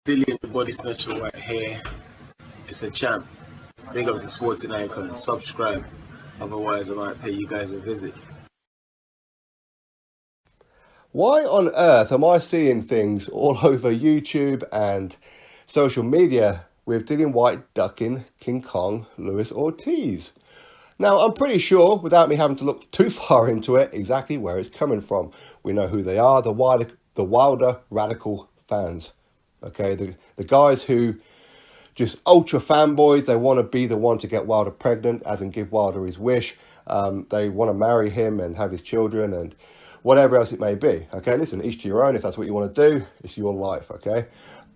Dillian the Body Snatcher right here. It's a champ. Big up to Sporting Icon. Subscribe. Otherwise, I might pay you guys a visit. Why on earth am I seeing things all over YouTube and social media with Dillian Whyte ducking King Kong Luis Ortiz? Now, I'm pretty sure, without me having to look too far into it, exactly where it's coming from. We know who they are, the Wilder radical fans. Okay, the guys who just ultra fanboys, they want to be the one to get Wilder pregnant, as in give Wilder his wish. They want to marry him and have his children and whatever else it may be. Okay, listen, each to your own. If that's what you want to do, it's your life, okay?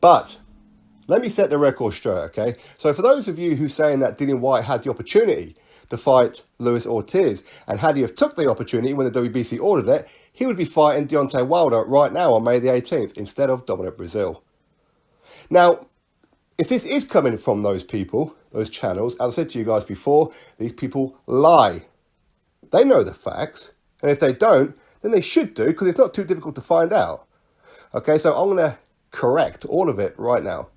But let me set the record straight, okay? So for those of you who are saying that Dillian Whyte had the opportunity to fight Luis Ortiz, and had he have took the opportunity when the WBC ordered it, he would be fighting Deontay Wilder right now on May the 18th instead of Dominic Breazeale. Now, if this is coming from those people, those channels, as I said to you guys before, these people lie. They know the facts, and if they don't, then they should do, because it's not too difficult to find out. Okay, so I'm going to correct all of it right now.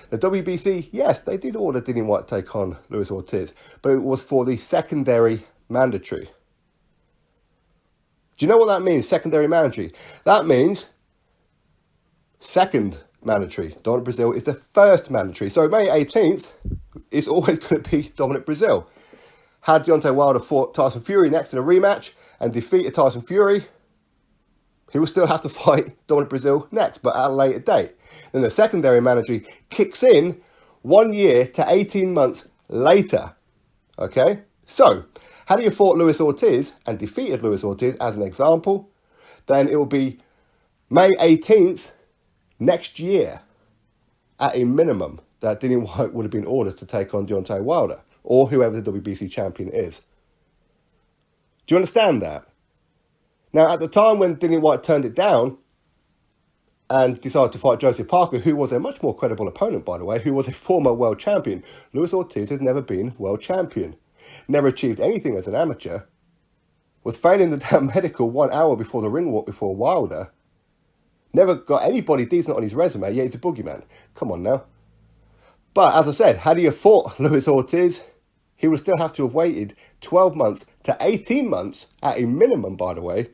The WBC, yes, they did order Dillian Whyte to take on Luis Ortiz, but it was for the secondary mandatory. Do you know what that means, secondary mandatory? That means second mandatory. Dominic Breazeale is the first mandatory. So May 18th is always going to be Dominic Breazeale. Had Deontay Wilder fought Tyson Fury next in a rematch and defeated Tyson Fury, he will still have to fight Dominic Breazeale next, but at a later date. Then the secondary mandatory kicks in 1 year to 18 months later. Okay? So, had he fought Luis Ortiz and defeated Luis Ortiz as an example, then it will be May 18th next year, at a minimum, that Dillian Whyte would have been ordered to take on Deontay Wilder, or whoever the WBC champion is. Do you understand that? Now, at the time when Dillian Whyte turned it down and decided to fight Joseph Parker, who was a much more credible opponent, by the way, who was a former world champion, Luis Ortiz has never been world champion, never achieved anything as an amateur, was failing the damn medical 1 hour before the ring walk before Wilder, never got anybody decent on his resume, yet he's a boogeyman. Come on now. But as I said, had he have fought Luis Ortiz, he would still have to have waited 12 months to 18 months, at a minimum, by the way,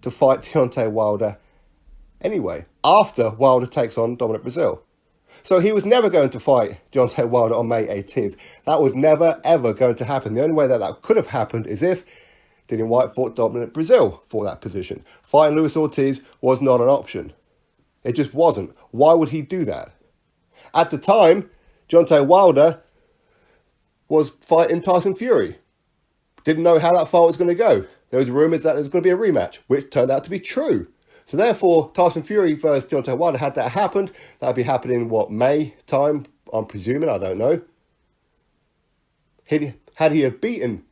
to fight Deontay Wilder anyway, after Wilder takes on Dominic Breazeale. So he was never going to fight Deontay Wilder on May 18th. That was never, ever going to happen. The only way that could have happened is if Dillian Whyte fought Dominic Breazeale for that position. Fighting Luis Ortiz was not an option. It just wasn't. Why would he do that? At the time, Deontay Wilder was fighting Tyson Fury. Didn't know how that fight was going to go. There was rumours that there was going to be a rematch, which turned out to be true. So therefore, Tyson Fury versus Deontay Wilder, had that happened, that would be happening, what, May time, I'm presuming, I don't know. Had he have beaten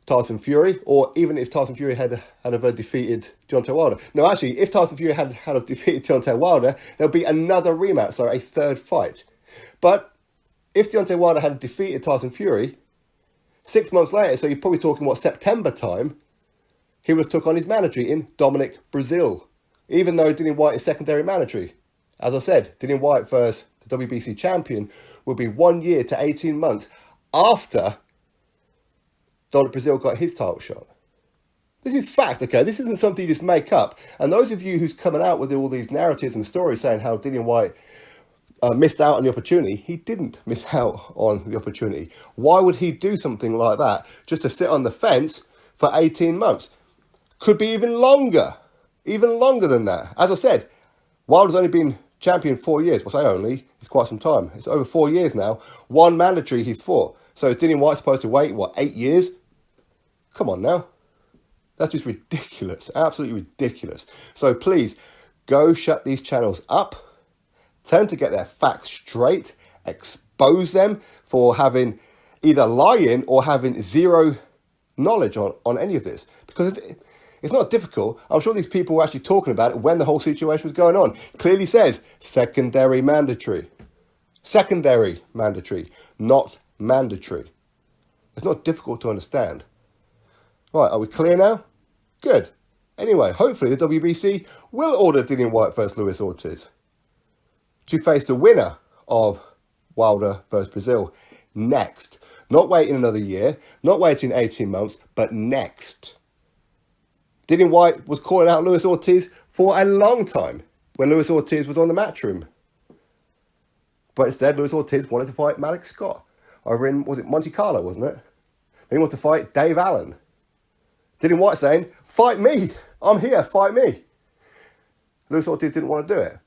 Tyson Fury, or even if Tyson Fury had defeated Deontay Wilder. No, actually, if Tyson Fury had defeated Deontay Wilder, there'll be another rematch, so a third fight. But if Deontay Wilder had defeated Tyson Fury, 6 months later, so you're probably talking, what, September time, he would have took on his mandatory in Dominic Breazeale, even though Dillian Whyte is secondary mandatory. As I said, Dillian Whyte versus the WBC champion will be 1 year to 18 months after Dominic Breazeale got his title shot. This is fact, okay? This isn't something you just make up. And those of you who's coming out with all these narratives and stories saying how Dillian Whyte missed out on the opportunity, he didn't miss out on the opportunity. Why would he do something like that just to sit on the fence for 18 months? Could be even longer than that. As I said, Wilder's only been champion 4 years. Well, I say only, it's quite some time. It's over 4 years now. One mandatory he's fought. So is Dillian Whyte supposed to wait, what, 8 years? Come on now. That's just ridiculous. Absolutely ridiculous. So please, go shut these channels up. Tell them to get their facts straight. Expose them for having either lying or having zero knowledge on any of this. Because it's not difficult. I'm sure these people were actually talking about it when the whole situation was going on. It clearly says secondary mandatory. Secondary mandatory, not mandatory. It's not difficult to understand. Right, are we clear now? Good. Anyway, hopefully the WBC will order Dillian Whyte versus Luis Ortiz. to face the winner of Wilder versus Breazeale next. Not waiting another year, not waiting 18 months, but next. Dillian Whyte was calling out Luis Ortiz for a long time when Luis Ortiz was on the Matchroom. But instead, Luis Ortiz wanted to fight Malik Scott over in, was it Monte Carlo, wasn't it? Then he wanted to fight Dave Allen. Dillian Whyte saying, fight me, I'm here, fight me. Luis Ortiz didn't want to do it.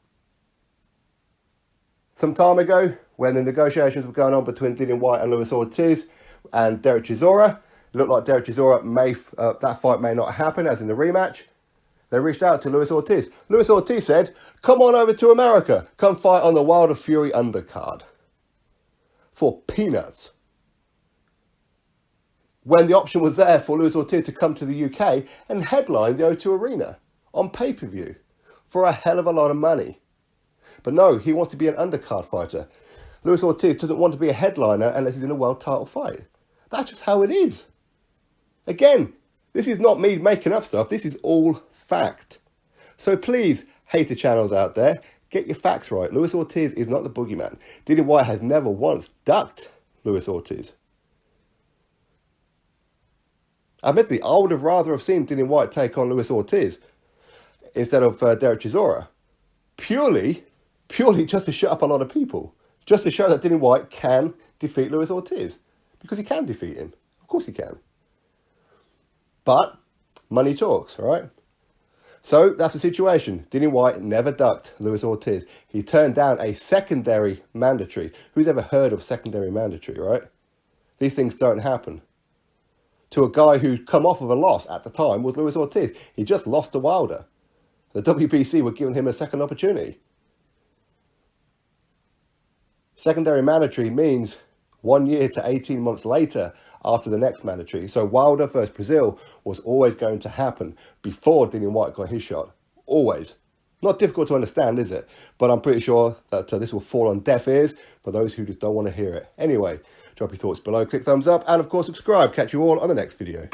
Some time ago, when the negotiations were going on between Dillian Whyte and Luis Ortiz and Dereck Chisora, it looked like Dereck Chisora that fight may not happen, as in the rematch. They reached out to Luis Ortiz. Luis Ortiz said, come on over to America. Come fight on the Wilder Fury undercard. For peanuts. When the option was there for Luis Ortiz to come to the UK and headline the O2 Arena on pay-per-view for a hell of a lot of money. But no, he wants to be an undercard fighter. Luis Ortiz doesn't want to be a headliner unless he's in a world title fight. That's just how it is. Again, this is not me making up stuff. This is all fact. So please, hater channels out there, get your facts right. Luis Ortiz is not the boogeyman. Dillian Whyte has never once ducked Luis Ortiz. Admittedly, I would have rather have seen Dillian Whyte take on Luis Ortiz instead of Dereck Chisora. Purely just to shut up a lot of people. Just to show that Dillian Whyte can defeat Luis Ortiz. Because he can defeat him. Of course he can. But money talks, right? So that's the situation. Dillian Whyte never ducked Luis Ortiz. He turned down a secondary mandatory. Who's ever heard of secondary mandatory, right? These things don't happen. To a guy who'd come off of a loss at the time was Luis Ortiz. He just lost to Wilder. The WBC were giving him a second opportunity. Secondary mandatory means 1 year to 18 months later after the next mandatory. So Wilder versus Breazeale was always going to happen before Dillian Whyte got his shot. Always. Not difficult to understand, is it? But I'm pretty sure that this will fall on deaf ears for those who just don't want to hear it. Anyway, drop your thoughts below, click thumbs up, and of course subscribe. Catch you all on the next video.